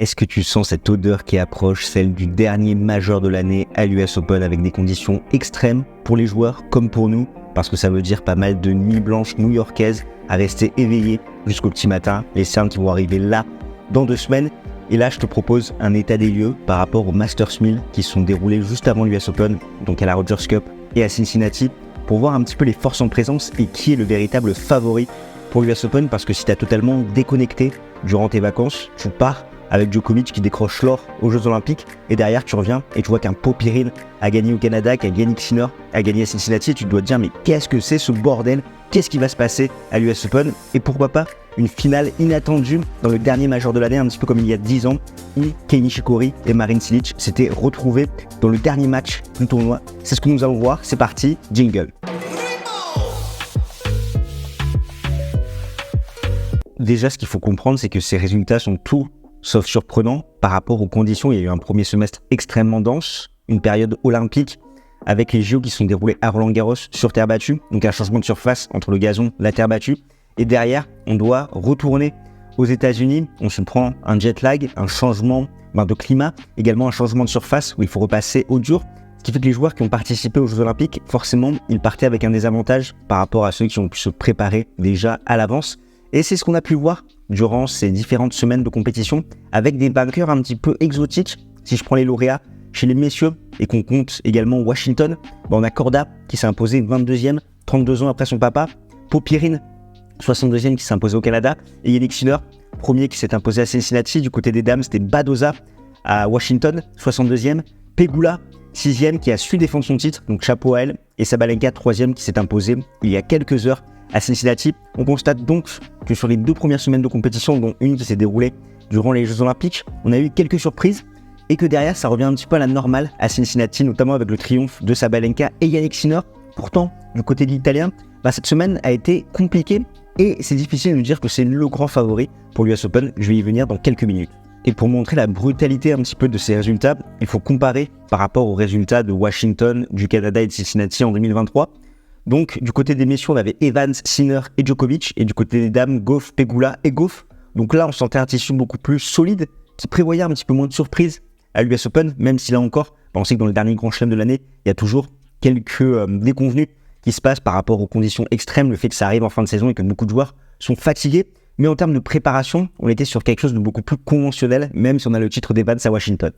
Est-ce que tu sens cette odeur qui approche, celle du dernier majeur de l'année à l'US Open avec des conditions extrêmes pour les joueurs comme pour nous? Parce que ça veut dire pas mal de nuits blanches new-yorkaises à rester éveillé jusqu'au petit matin. Les cernes qui vont arriver là dans 2 semaines. Et là, je te propose un état des lieux par rapport aux Masters 1000 qui sont déroulés juste avant l'US Open, donc à la Rogers Cup et à Cincinnati, pour voir un petit peu les forces en présence et qui est le véritable favori pour l'US Open. Parce que si tu as totalement déconnecté durant tes vacances, tu pars avec Djokovic qui décroche l'or aux Jeux Olympiques et derrière tu reviens et tu vois qu'un Popyrin a gagné au Canada, qu'un Jannik Sinner a gagné à Cincinnati et tu te dois te dire mais qu'est-ce que c'est ce bordel? Qu'est-ce qui va se passer à l'US Open? Et pourquoi pas une finale inattendue dans le dernier majeur de l'année, un petit peu comme il y a 10 ans où Kei Nishikori et Marin Cilic s'étaient retrouvés dans le dernier match du tournoi. C'est ce que nous allons voir, c'est parti, jingle. Déjà, ce qu'il faut comprendre, c'est que ces résultats sont tout sauf surprenant par rapport aux conditions. Il y a eu un premier semestre extrêmement dense, une période olympique avec les JO qui sont déroulés à Roland-Garros sur terre battue, donc un changement de surface entre le gazon et la terre battue. Et derrière, on doit retourner aux États-Unis. On se prend un jet lag, un changement de climat, également un changement de surface où il faut repasser au dur. Ce qui fait que les joueurs qui ont participé aux Jeux Olympiques, forcément, ils partaient avec un désavantage par rapport à ceux qui ont pu se préparer déjà à l'avance. Et c'est ce qu'on a pu voir durant ces différentes semaines de compétition avec des vainqueurs un petit peu exotiques. Si je prends les lauréats chez les messieurs et qu'on compte également Washington, on a Korda qui s'est imposé 22e, 32 ans après son papa, Popyrin 62e qui s'est imposé au Canada et Jannik Sinner, premier qui s'est imposé à Cincinnati. Du côté des dames, c'était Badoza à Washington, 62e, Pegula 6e qui a su défendre son titre, donc chapeau à elle, et Sabalenka 3e qui s'est imposé il y a quelques heures à Cincinnati. On constate donc que sur les 2 premières semaines de compétition, dont une qui s'est déroulée durant les Jeux Olympiques, on a eu quelques surprises et que derrière ça revient un petit peu à la normale à Cincinnati, notamment avec le triomphe de Sabalenka et Jannik Sinner. Pourtant, du côté de l'Italien, cette semaine a été compliquée et c'est difficile de nous dire que c'est le grand favori pour l'US Open. Je vais y venir dans quelques minutes. Et pour montrer la brutalité un petit peu de ces résultats, il faut comparer par rapport aux résultats de Washington, du Canada et de Cincinnati en 2023. Donc, du côté des messieurs, on avait Evans, Sinner et Djokovic. Et du côté des dames, Gauff, Pegula et Gauff. Donc là, on sentait un tissu beaucoup plus solide qui prévoyait un petit peu moins de surprises à l'US Open, même si là encore, on sait que dans le dernier grand chelem de l'année, il y a toujours quelques déconvenus qui se passent par rapport aux conditions extrêmes, le fait que ça arrive en fin de saison et que beaucoup de joueurs sont fatigués. Mais en termes de préparation, on était sur quelque chose de beaucoup plus conventionnel, même si on a le titre d'Evans à Washington.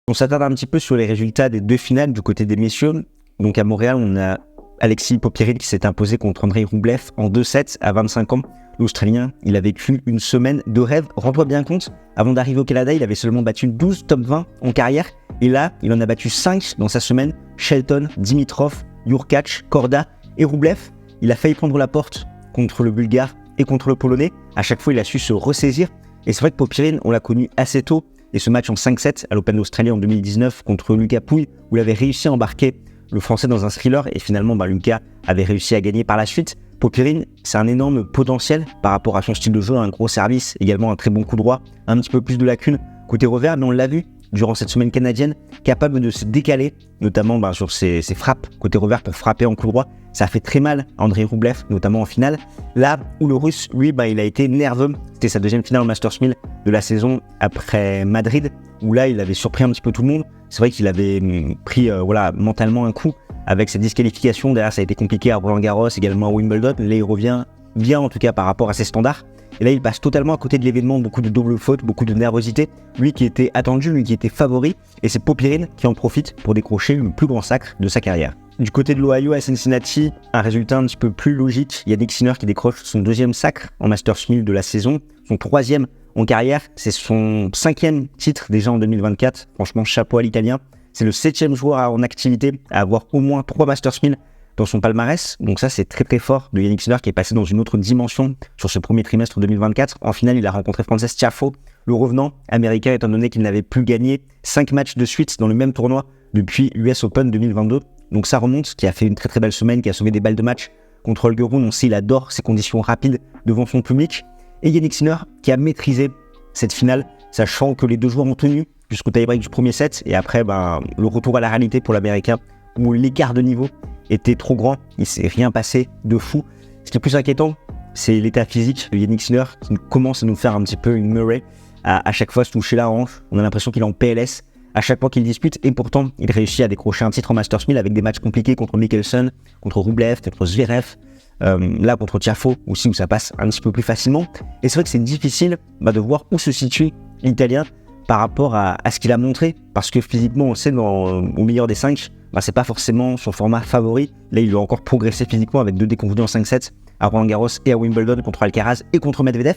On s'attarde un petit peu sur les résultats des 2 finales du côté des messieurs. Donc à Montréal, on a Alexis Popyrin qui s'est imposé contre Andrei Rublev en 2-7 à 25 ans. L'Australien, il a vécu une semaine de rêve. Rends-toi bien compte, avant d'arriver au Canada, il avait seulement battu 12 top 20 en carrière. Et là, il en a battu 5 dans sa semaine. Shelton, Dimitrov, Jurkacz, Korda et Rublev. Il a failli prendre la porte contre le Bulgare et contre le Polonais. À chaque fois, il a su se ressaisir. Et c'est vrai que Popyrin, on l'a connu assez tôt. Et ce match en 5-7 à l'Open d'Australie en 2019 contre Lucas Pouille, où il avait réussi à embarquer le Français dans un thriller et finalement Lucas avait réussi à gagner par la suite. Popyrin, c'est un énorme potentiel par rapport à son style de jeu, un gros service, également un très bon coup droit, un petit peu plus de lacunes côté revers, mais on l'a vu durant cette semaine canadienne, capable de se décaler, notamment sur ses frappes côté revers pour frapper en coup droit. Ça a fait très mal à Andrei Rublev, notamment en finale. Là où le Russe, lui, il a été nerveux. C'était sa 2e finale au Masters 1000 de la saison après Madrid, où là, il avait surpris un petit peu tout le monde. C'est vrai qu'il avait pris mentalement un coup avec ses disqualifications. Derrière, ça a été compliqué à Roland-Garros, également à Wimbledon. Là, il revient bien, en tout cas, par rapport à ses standards. Et là, il passe totalement à côté de l'événement, beaucoup de double faute, beaucoup de nervosité. Lui qui était attendu, lui qui était favori. Et c'est Popyrin qui en profite pour décrocher le plus grand sacre de sa carrière. Du côté de l'Ohio à Cincinnati, un résultat un petit peu plus logique. Jannik Sinner qui décroche son 2e sacre en Masters 1000 de la saison, son 3e en carrière. C'est son 5e titre déjà en 2024. Franchement, chapeau à l'Italien. C'est le 7e joueur en activité à avoir au moins 3 Masters 1000 dans son palmarès. Donc ça, c'est très très fort de Jannik Sinner qui est passé dans une autre dimension sur ce premier trimestre 2024. En finale, il a rencontré Frances Tiafoe, le revenant américain, étant donné qu'il n'avait plus gagné 5 matchs de suite dans le même tournoi depuis l'US Open 2022. Donc ça remonte, qui a fait une très très belle semaine, qui a sauvé des balles de match contre Holger Rune. On sait il adore ces conditions rapides devant son public. Et Jannik Sinner qui a maîtrisé cette finale, sachant que les 2 joueurs ont tenu jusqu'au tie-break du premier set. Et après, le retour à la réalité pour l'Américain, où l'écart de niveau était trop grand. Il ne s'est rien passé de fou. Ce qui est plus inquiétant, c'est l'état physique de Yannick Sinner qui commence à nous faire un petit peu une Murray. À chaque fois se toucher la hanche, on a l'impression qu'il est en PLS à chaque fois qu'il dispute, et pourtant il réussit à décrocher un titre en Masters 1000 avec des matchs compliqués contre Mickelson, contre Rublev, contre Zverev, là contre Tiafoe aussi où ça passe un petit peu plus facilement. Et c'est vrai que c'est difficile de voir où se situe l'Italien par rapport à ce qu'il a montré, parce que physiquement on le sait, au meilleur des 5, c'est pas forcément son format favori. Là il doit encore progresser physiquement avec 2 déconvenus en 5-7 à Roland-Garros et à Wimbledon contre Alcaraz et contre Medvedev.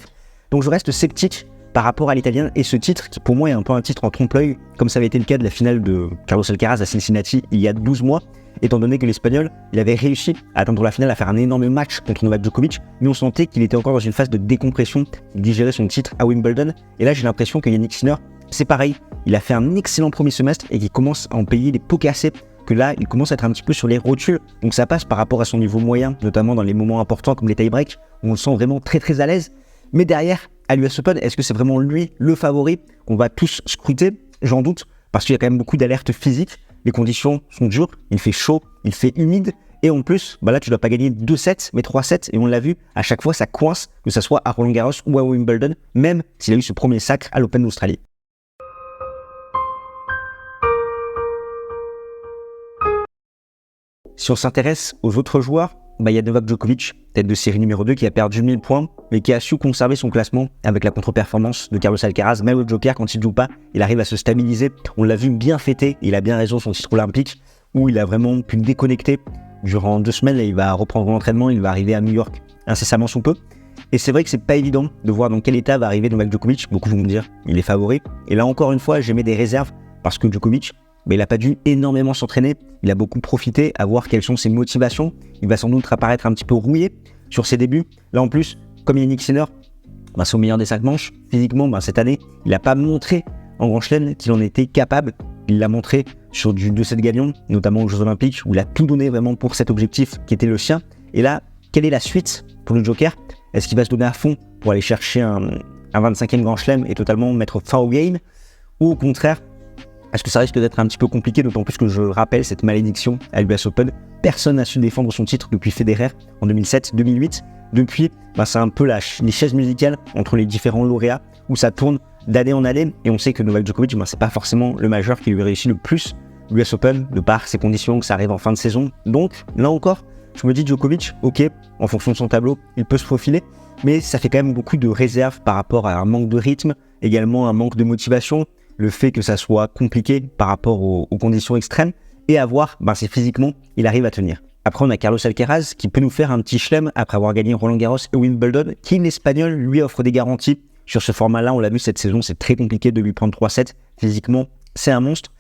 Donc je reste sceptique par rapport à l'Italien, et ce titre qui pour moi est un peu un titre en trompe-l'œil, comme ça avait été le cas de la finale de Carlos Alcaraz à Cincinnati il y a 12 mois, étant donné que l'Espagnol, il avait réussi à atteindre la finale, à faire un énorme match contre Novak Djokovic, mais on sentait qu'il était encore dans une phase de décompression, il digérait son titre à Wimbledon, et là j'ai l'impression que Yannick Sinner, c'est pareil, il a fait un excellent premier semestre et qu'il commence à en payer les pots cassés, que là il commence à être un petit peu sur les rotules, donc ça passe par rapport à son niveau moyen, notamment dans les moments importants comme les tie-breaks, où on le sent vraiment très très à l'aise, mais derrière, à l'US Open, est-ce que c'est vraiment lui le favori qu'on va tous scruter? J'en doute, parce qu'il y a quand même beaucoup d'alertes physiques, les conditions sont dures, il fait chaud, il fait humide, et en plus, là tu dois pas gagner 2-7, mais 3-7, et on l'a vu, à chaque fois ça coince, que ce soit à Roland-Garros ou à Wimbledon, même s'il a eu ce premier sacre à l'Open d'Australie. Si on s'intéresse aux autres joueurs, il y a Novak Djokovic, tête de série numéro 2, qui a perdu 1000 points, mais qui a su conserver son classement avec la contre-performance de Carlos Alcaraz. Même le Joker, quand il joue pas, il arrive à se stabiliser. On l'a vu bien fêter, il a bien raison son titre olympique, où il a vraiment pu déconnecter durant 2 semaines. Là, il va reprendre l'entraînement, il va arriver à New York incessamment sous peu. Et c'est vrai que c'est pas évident de voir dans quel état va arriver Novak Djokovic. Beaucoup vont me dire, il est favori. Et là, encore une fois, j'émets des réserves, parce que Djokovic, il n'a pas dû énormément s'entraîner, il a beaucoup profité à voir quelles sont ses motivations, il va sans doute apparaître un petit peu rouillé sur ses débuts. Là en plus, comme Yannick Sinner, c'est au meilleur des 5 manches, physiquement cette année, il n'a pas montré en Grand Chelem qu'il en était capable, il l'a montré sur du 2-7 gagnant, notamment aux Jeux Olympiques, où il a tout donné vraiment pour cet objectif qui était le sien. Et là, quelle est la suite pour le Joker? Est-ce qu'il va se donner à fond pour aller chercher un 25e Grand Chelem et totalement mettre fin au game? Ou au contraire, est-ce que ça risque d'être un petit peu compliqué, d'autant plus que je rappelle cette malédiction à l'US Open. Personne n'a su défendre son titre depuis Federer en 2007-2008. Depuis, c'est un peu les chaises musicales entre les différents lauréats où ça tourne d'année en année. Et on sait que Novak Djokovic, c'est pas forcément le majeur qui lui réussit le plus l'US Open, de par ses conditions, que ça arrive en fin de saison. Donc, là encore, je me dis Djokovic, ok, en fonction de son tableau, il peut se faufiler, mais ça fait quand même beaucoup de réserves par rapport à un manque de rythme, également un manque de motivation, le fait que ça soit compliqué par rapport aux conditions extrêmes, et à voir si physiquement il arrive à tenir. Après on a Carlos Alcaraz qui peut nous faire un petit chelem après avoir gagné Roland-Garros et Wimbledon, qui l'Espagnol lui offre des garanties sur ce format-là. On l'a vu cette saison, c'est très compliqué de lui prendre 3-7, physiquement c'est un monstre,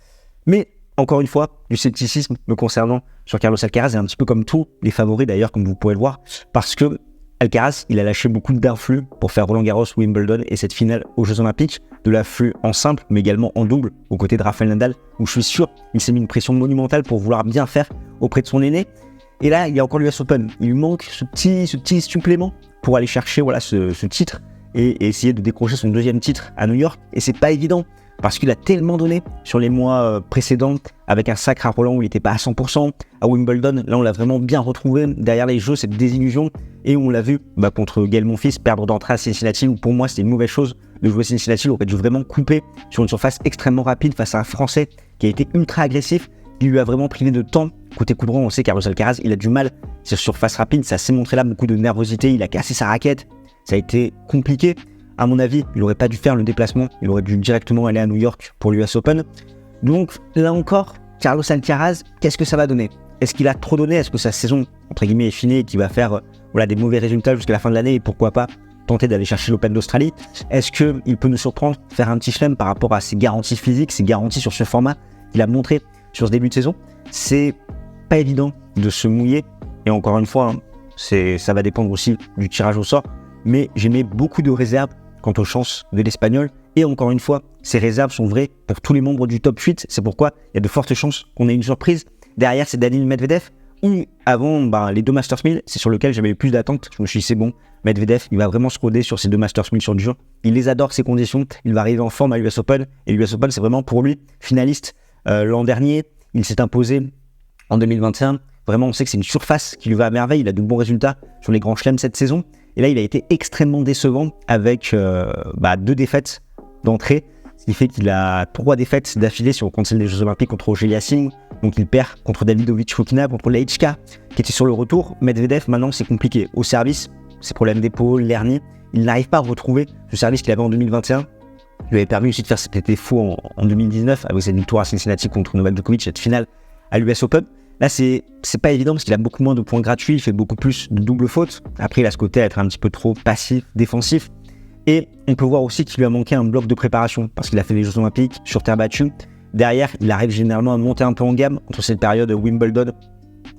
mais encore une fois, du scepticisme me concernant sur Carlos Alcaraz, et un petit peu comme tous les favoris d'ailleurs, comme vous pouvez le voir, parce que Alcaraz, il a lâché beaucoup d'influx pour faire Roland-Garros, Wimbledon et cette finale aux Jeux Olympiques, de l'afflux en simple, mais également en double, aux côtés de Rafael Nadal, où je suis sûr qu'il s'est mis une pression monumentale pour vouloir bien faire auprès de son aîné. Et là, il y a encore l'US Open. Il lui manque ce petit supplément pour aller chercher ce titre et essayer de décrocher son 2e titre à New York. Et c'est pas évident, parce qu'il a tellement donné sur les mois précédents, avec un sacre à Roland où il n'était pas à 100%, à Wimbledon, là on l'a vraiment bien retrouvé derrière les jeux, cette désillusion, et on l'a vu contre Gaël Monfils perdre d'entrée à Cincinnati, où pour moi c'était une mauvaise chose de jouer Cincinnati, il aurait dû vraiment couper sur une surface extrêmement rapide face à un Français qui a été ultra agressif, qui lui a vraiment privé de temps. Côté coup de on sait Carlos Alcaraz, il a du mal sur surface rapide, ça s'est montré là, beaucoup de nervosité, il a cassé sa raquette, ça a été compliqué. À mon avis, il n'aurait pas dû faire le déplacement, il aurait dû directement aller à New York pour l'US Open. Donc là encore, Carlos Alcaraz, qu'est-ce que ça va donner? Est-ce qu'il a trop donné? Est-ce que sa saison, entre guillemets, est finie et qu'il va faire des mauvais résultats jusqu'à la fin de l'année et pourquoi pas tenter d'aller chercher l'Open d'Australie? Est-ce qu'il peut nous surprendre, faire un petit chelem par rapport à ses garanties physiques, ses garanties sur ce format qu'il a montré sur ce début de saison? C'est pas évident de se mouiller, et encore une fois, ça va dépendre aussi du tirage au sort, mais j'émets beaucoup de réserves quant aux chances de l'Espagnol, et encore une fois, ces réserves sont vraies pour tous les membres du top 8, c'est pourquoi il y a de fortes chances qu'on ait une surprise. Derrière, c'est Daniil Medvedev, ou avant les 2 Masters 1000, c'est sur lequel j'avais eu plus d'attentes. Je me suis dit c'est bon, Medvedev, il va vraiment se roder sur ces 2 Masters 1000 sur dur, il les adore ces conditions, il va arriver en forme à l'US Open, et l'US Open c'est vraiment pour lui finaliste l'an dernier, il s'est imposé en 2021 Vraiment, on sait que c'est une surface qui lui va à merveille. Il a de bons résultats sur les grands chelems cette saison. Et là, il a été extrêmement décevant avec 2 défaites d'entrée. Ce qui fait qu'il a 3 défaites d'affilée si on compte celle des Jeux Olympiques contre Auger Aliassime. Donc il perd contre Davidovich Fokina, contre Laichka, qui était sur le retour. Medvedev, maintenant, c'est compliqué. Au service, ses problèmes d'épaule, l'hernie. Il n'arrive pas à retrouver ce service qu'il avait en 2021. Il lui avait permis aussi de faire cet été fou en 2019 avec cette victoire à Cincinnati contre Novak Djokovic, cette finale à l'US Open. Là, c'est pas évident parce qu'il a beaucoup moins de points gratuits, il fait beaucoup plus de doubles fautes. Après, il a ce côté à être un petit peu trop passif, défensif. Et on peut voir aussi qu'il lui a manqué un bloc de préparation parce qu'il a fait les Jeux Olympiques sur terre battue. Derrière, il arrive généralement à monter un peu en gamme entre cette période Wimbledon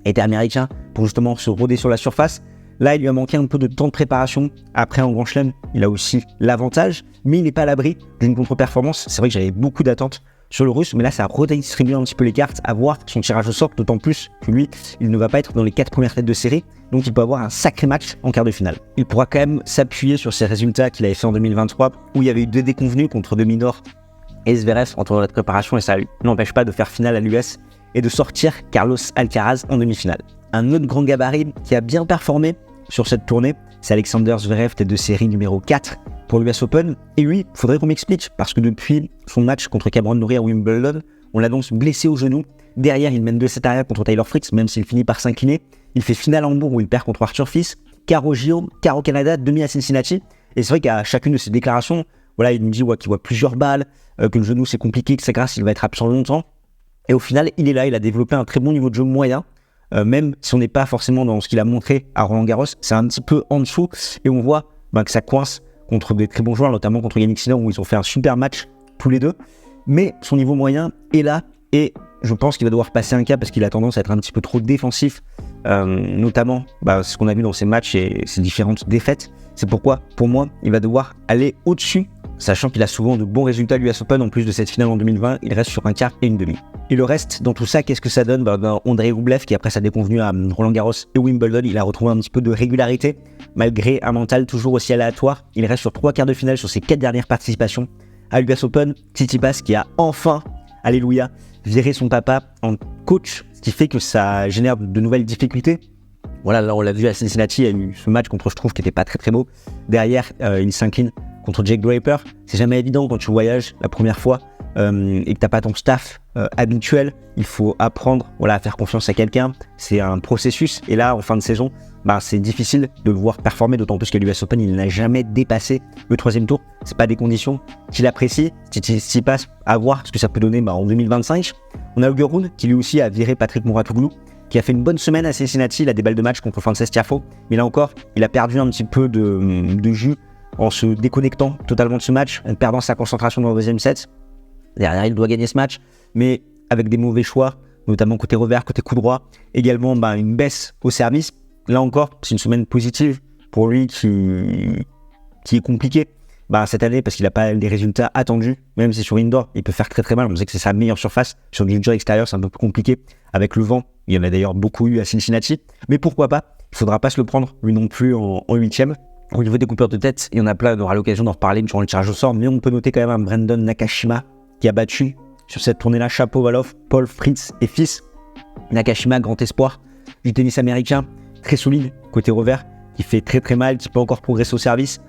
et américain pour justement se rôder sur la surface. Là, il lui a manqué un peu de temps de préparation. Après, en Grand Chelem, il a aussi l'avantage, mais il n'est pas à l'abri d'une contre-performance. C'est vrai que j'avais beaucoup d'attentes sur le russe, mais là, ça a redistribué un petit peu les cartes, à voir son tirage au sort, d'autant plus que lui, il ne va pas être dans les 4 premières têtes de série, donc il peut avoir un sacré match en quart de finale. Il pourra quand même s'appuyer sur ses résultats qu'il avait fait en 2023, où il y avait eu 2 déconvenus contre Dominor et Zverev en tournoi de préparation, et ça n'empêche pas de faire finale à l'US et de sortir Carlos Alcaraz en demi-finale. Un autre grand gabarit qui a bien performé sur cette tournée, c'est Alexander Zverev, tête de série numéro 4 pour l'US Open. Et lui, il faudrait qu'on m'explique, parce que depuis son match contre Cameron Norrie à Wimbledon, on l'annonce blessé au genou. Derrière, il mène 2-7 arrière contre Taylor Fritz, même s'il finit par s'incliner. Il fait finale à Hambourg où il perd contre Arthur Fils, quart au JO, quart au Canada, demi à Cincinnati. Et c'est vrai qu'à chacune de ses déclarations, voilà, il nous dit qu'il voit plusieurs balles, que le genou c'est compliqué, que c'est grave, il va être absent longtemps. Et au final, il est là, il a développé un très bon niveau de jeu moyen. Même si on n'est pas forcément dans ce qu'il a montré à Roland-Garros, c'est un petit peu en dessous. Et on voit que ça coince contre des très bons joueurs, notamment contre Yannick Sinner, où ils ont fait un super match tous les deux. Mais son niveau moyen est là, et je pense qu'il va devoir passer un cap parce qu'il a tendance à être un petit peu trop défensif, notamment ce qu'on a vu dans ses matchs et ses différentes défaites. C'est pourquoi, pour moi, il va devoir aller au-dessus, sachant qu'il a souvent de bons résultats à l'US Open. En plus de cette finale en 2020, il reste sur un quart et une demi. Et le reste, dans tout ça, qu'est-ce que ça donne? Andrei Rublev, qui après sa déconvenue à Roland-Garros et Wimbledon, il a retrouvé un petit peu de régularité, malgré un mental toujours aussi aléatoire. Il reste sur 3 quarts de finale sur ses 4 dernières participations à l'US Open. Tsitsipas qui a enfin, alléluia, viré son papa en coach, ce qui fait que ça génère de nouvelles difficultés. Voilà, là on l'a vu à Cincinnati, il y a eu ce match contre Struff qui n'était pas très très beau. Derrière, il s'incline contre Jake Draper. C'est jamais évident quand tu voyages la première fois et que t'as pas ton staff habituel. Il faut apprendre à faire confiance à quelqu'un. C'est un processus. Et là, en fin de saison, c'est difficile de le voir performer, d'autant plus qu'à l'US Open, il n'a jamais dépassé le 3e tour. C'est pas des conditions qu'il apprécie. S'il passe à voir ce que ça peut donner en 2025. On a Uguerun qui lui aussi a viré Patrick Mouratoglou, qui a fait une bonne semaine à Cincinnati. Il a des balles de match contre Frances Tiafoe. Mais là encore, il a perdu un petit peu de jus en se déconnectant totalement de ce match, en perdant sa concentration dans le 2e set. Derrière, il doit gagner ce match, mais avec des mauvais choix, notamment côté revers, côté coup droit. Également, une baisse au service. Là encore, c'est une semaine positive pour lui qui est compliquée cette année parce qu'il n'a pas les résultats attendus. Même si sur indoor, il peut faire très très mal. On sait que c'est sa meilleure surface. Sur le dur extérieur, c'est un peu plus compliqué avec le vent. Il y en a d'ailleurs beaucoup eu à Cincinnati. Mais pourquoi pas? Il ne faudra pas se le prendre, lui non plus, en 8e. Au niveau des coupeurs de tête, il y en a plein, on aura l'occasion d'en reparler durant le tirage au sort, mais on peut noter quand même un Brandon Nakashima qui a battu sur cette tournée-là Shapovalov, Paul Fritz et Fils. Nakashima, grand espoir du tennis américain, très solide côté revers, qui fait très très mal, qui peut encore progresser au service,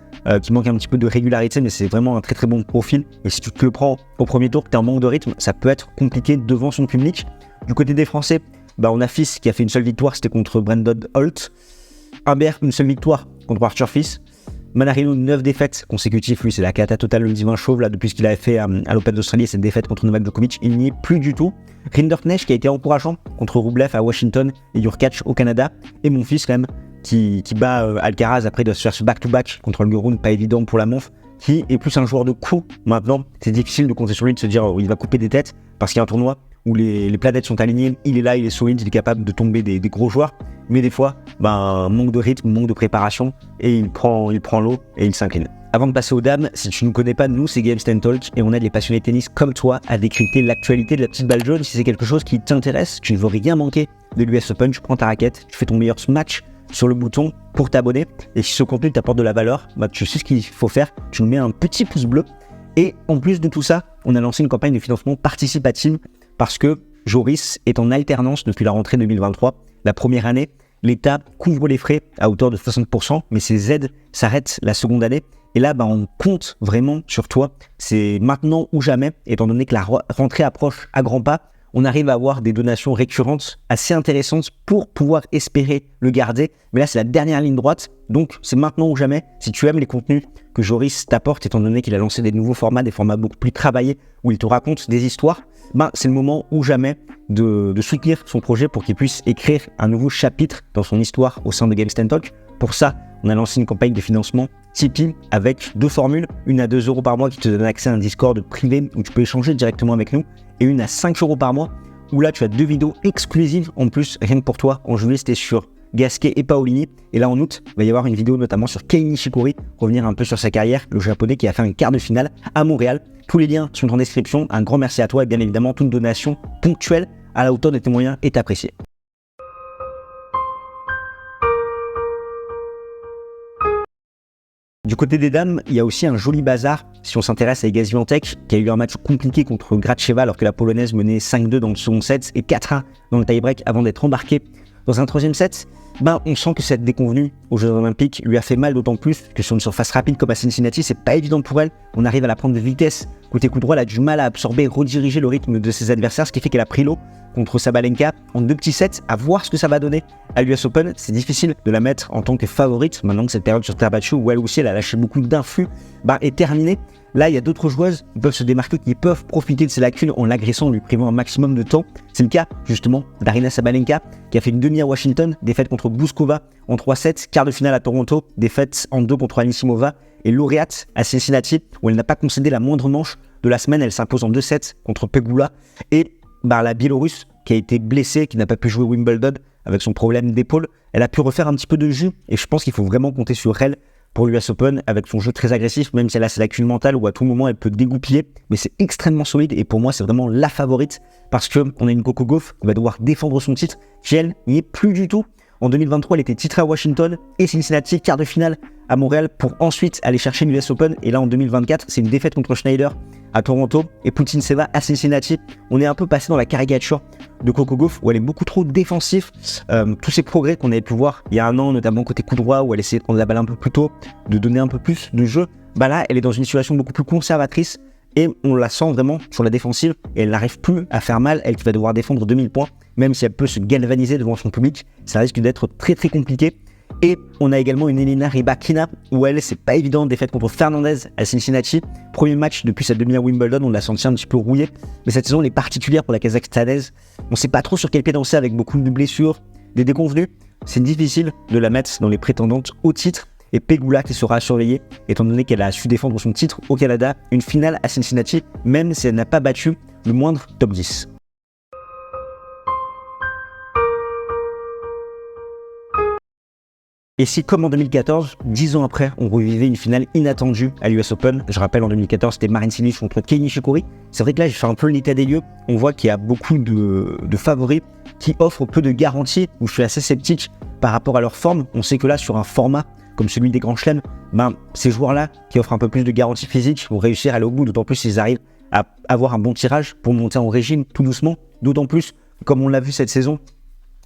qui manque un petit peu de régularité, mais c'est vraiment un très très bon profil. Et si tu te le prends au premier tour, que tu es en manque de rythme, ça peut être compliqué devant son public. Du côté des Français, on a Fils qui a fait une seule victoire, c'était contre Brandon Holt. Humbert, une seule victoire contre Arthur Fils. Manarino, 9 défaites consécutives. Lui, c'est la cata totale, le divin chauve, là, depuis ce qu'il avait fait à l'Open d'Australie, cette défaite contre Novak Djokovic, il n'y est plus du tout. Rinderknecht, qui a été encourageant contre Rublev à Washington et Jurkacz au Canada. Et mon fils, quand même, qui bat Alcaraz après de se faire ce back-to-back contre Uguerun, pas évident pour la Monf, qui est plus un joueur de coups maintenant. C'est difficile de compter sur lui, de se dire il va couper des têtes, parce qu'il y a un tournoi où les planètes sont alignées, il est là, il est solide, il est capable de tomber des gros joueurs. Mais des fois, manque de rythme, manque de préparation, et il prend l'eau et il s'incline. Avant de passer aux dames, si tu ne nous connais pas, nous c'est Games Talk et on aide les passionnés de tennis comme toi à décrypter l'actualité de la petite balle jaune. Si c'est quelque chose qui t'intéresse, tu ne veux rien manquer de l'US Open, tu prends ta raquette, tu fais ton meilleur match sur le bouton pour t'abonner. Et si ce contenu t'apporte de la valeur, tu sais ce qu'il faut faire, tu nous mets un petit pouce bleu. Et en plus de tout ça, on a lancé une campagne de financement participatif parce que Joris est en alternance depuis la rentrée 2023 la première année, l'État couvre les frais à hauteur de 60%, mais ces aides s'arrêtent la seconde année. Et là, on compte vraiment sur toi. C'est maintenant ou jamais, étant donné que la rentrée approche à grands pas. On arrive à avoir des donations récurrentes assez intéressantes pour pouvoir espérer le garder. Mais là, c'est la dernière ligne droite. Donc, c'est maintenant ou jamais. Si tu aimes les contenus que Joris t'apporte, étant donné qu'il a lancé des nouveaux formats, des formats beaucoup plus travaillés, où il te raconte des histoires, c'est le moment ou jamais de soutenir son projet pour qu'il puisse écrire un nouveau chapitre dans son histoire au sein de Game Stand Talk. Pour ça, on a lancé une campagne de financement Tipeee avec 2 formules, une à 2 € par mois qui te donne accès à un Discord privé où tu peux échanger directement avec nous, et une à 5 € par mois où là tu as 2 vidéos exclusives en plus, rien que pour toi. En juillet, c'était sur Gasquet et Paolini, et là en août, il va y avoir une vidéo notamment sur Kei Nishikori, revenir un peu sur sa carrière, le japonais qui a fait un quart de finale à Montréal. Tous les liens sont en description. Un grand merci à toi, et bien évidemment toute donation ponctuelle à la hauteur de tes moyens est appréciée. Du côté des dames, il y a aussi un joli bazar si on s'intéresse à Iga Świątek, qui a eu un match compliqué contre Gracheva alors que la polonaise menait 5-2 dans le second set et 4-1 dans le tie-break avant d'être embarquée dans un troisième set. On sent que cette déconvenue aux Jeux Olympiques lui a fait mal, d'autant plus que sur une surface rapide comme à Cincinnati, c'est pas évident pour elle. On arrive à la prendre de vitesse. Côté coup droit, elle a du mal à absorber et rediriger le rythme de ses adversaires, ce qui fait qu'elle a pris l'eau contre Sabalenka en 2 petits sets. À voir ce que ça va donner à l'US Open. C'est difficile de la mettre en tant que favorite, maintenant que cette période sur terre battue, où elle aussi elle a lâché beaucoup d'influx, est terminée. Là, il y a d'autres joueuses qui peuvent se démarquer, qui peuvent profiter de ses lacunes en l'agressant, en lui privant un maximum de temps. C'est le cas, justement, d'Aryna Sabalenka, qui a fait une demi à Washington, défaite contre Bouzkova en 3-7, quart de finale à Toronto, défaite en 2 contre Anisimova, et lauréate à Cincinnati, où elle n'a pas concédé la moindre manche de la semaine. Elle s'impose en 2-7 contre Pegula, et la Biélorusse, qui a été blessée, qui n'a pas pu jouer Wimbledon avec son problème d'épaule, elle a pu refaire un petit peu de jus, et je pense qu'il faut vraiment compter sur elle pour l'US Open, avec son jeu très agressif, même si elle a ses lacunes mentales où à tout moment elle peut dégoupiller, mais c'est extrêmement solide, et pour moi c'est vraiment la favorite, parce qu'on a une Coco Gauff qui va devoir défendre son titre, qui elle n'y est plus du tout. En 2023, elle était titrée à Washington et Cincinnati, quart de finale à Montréal, pour ensuite aller chercher l'US Open, et là en 2024, c'est une défaite contre Schneider à Toronto et Putintseva à Cincinnati. On est un peu passé dans la caricature de Coco Gauff, où elle est beaucoup trop défensive. Tous ces progrès qu'on avait pu voir il y a un an, notamment côté coup droit, où elle essayait de prendre la balle un peu plus tôt, de donner un peu plus de jeu, là elle est dans une situation beaucoup plus conservatrice, et on la sent vraiment sur la défensive, et elle n'arrive plus à faire mal. Elle qui va devoir défendre 2000 points, même si elle peut se galvaniser devant son public, ça risque d'être très très compliqué. Et on a également une Elena Rybakina, où elle, c'est pas évident, défaite contre Fernandez à Cincinnati. Premier match depuis sa demi à Wimbledon, on l'a senti un petit peu rouillée. Mais cette saison, elle est particulière pour la Kazakhstanaise. On sait pas trop sur quel pied danser, avec beaucoup de blessures, des déconvenues. C'est difficile de la mettre dans les prétendantes au titre. Et Pegula qui sera surveillée, étant donné qu'elle a su défendre son titre au Canada, une finale à Cincinnati, même si elle n'a pas battu le moindre top 10. Et si, comme en 2014, 10 ans après, on revivait une finale inattendue à l'US Open, je rappelle en 2014 c'était Marin Cilic contre Kei Nishikori, c'est vrai que là j'ai fait un peu l'état des lieux, on voit qu'il y a beaucoup de favoris qui offrent peu de garanties, où je suis assez sceptique par rapport à leur forme. On sait que là, sur un format comme celui des Grands Chelems, ces joueurs-là qui offrent un peu plus de garanties physiques vont réussir à aller au bout, d'autant plus s'ils arrivent à avoir un bon tirage pour monter en régime tout doucement, d'autant plus, comme on l'a vu cette saison,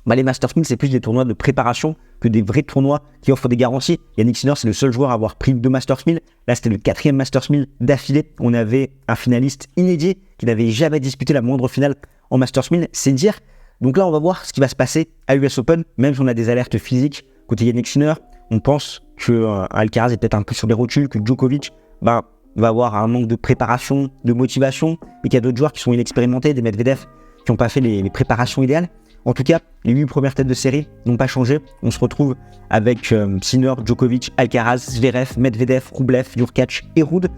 les Masters 1000, c'est plus des tournois de préparation que des vrais tournois qui offrent des garanties. Yannick Sinner, c'est le seul joueur à avoir pris 2 Masters 1000. Là, c'était le 4e Masters 1000 d'affilée. On avait un finaliste inédit qui n'avait jamais disputé la moindre finale en Masters 1000. C'est dire. Donc là, on va voir ce qui va se passer à l'US Open. Même si on a des alertes physiques côté Yannick Sinner, on pense que Alcaraz est peut-être un peu sur les rotules, que Djokovic va avoir un manque de préparation, de motivation, et qu'il y a d'autres joueurs qui sont inexpérimentés, des Medvedev qui n'ont pas fait les préparations idéales. En tout cas, les 8 premières têtes de série n'ont pas changé. On se retrouve avec Sinner, Djokovic, Alcaraz, Zverev, Medvedev, Rublev, Jurkacz et Ruud.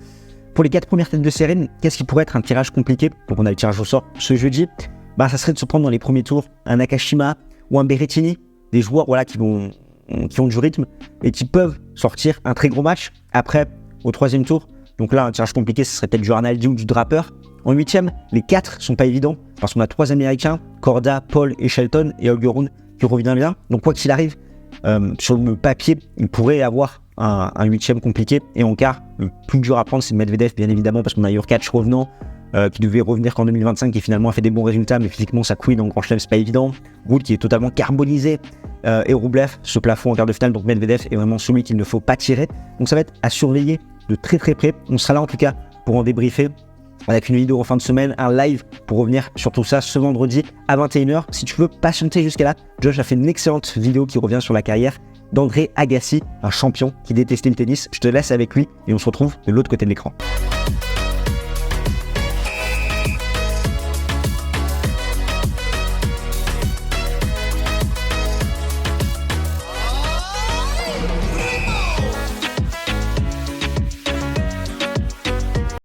Pour les 4 premières têtes de série, qu'est-ce qui pourrait être un tirage compliqué? Donc on a le tirage au sort ce jeudi. Ça serait de se prendre dans les premiers tours un Nakashima ou un Berrettini, des joueurs qui ont du rythme et qui peuvent sortir un très gros match. Après, au 3e tour, donc là un tirage compliqué, ce serait peut-être du Arnaldi ou du Draper. En 8e, les 4 sont pas évidents parce qu'on a 3 Américains, Korda, Paul et Shelton, et Holger Rune qui revient bien. Donc quoi qu'il arrive, sur le papier, il pourrait avoir un 8e compliqué. Et en quart, le plus dur à prendre, c'est Medvedev, bien évidemment, parce qu'on a Jurkacz revenant, qui devait revenir qu'en 2025, qui finalement a fait des bons résultats, mais physiquement ça couine en Grand Chelem, c'est pas évident. Gould qui est totalement carbonisé, et Rublev, ce plafond en quart de finale, donc Medvedev est vraiment celui qu'il ne faut pas tirer. Donc ça va être à surveiller de très très près. On sera là en tout cas pour en débriefer avec une vidéo en fin de semaine, un live pour revenir sur tout ça ce vendredi à 21h. Si tu veux patienter jusqu'à là, Josh a fait une excellente vidéo qui revient sur la carrière d'André Agassi, un champion qui détestait le tennis. Je te laisse avec lui et on se retrouve de l'autre côté de l'écran.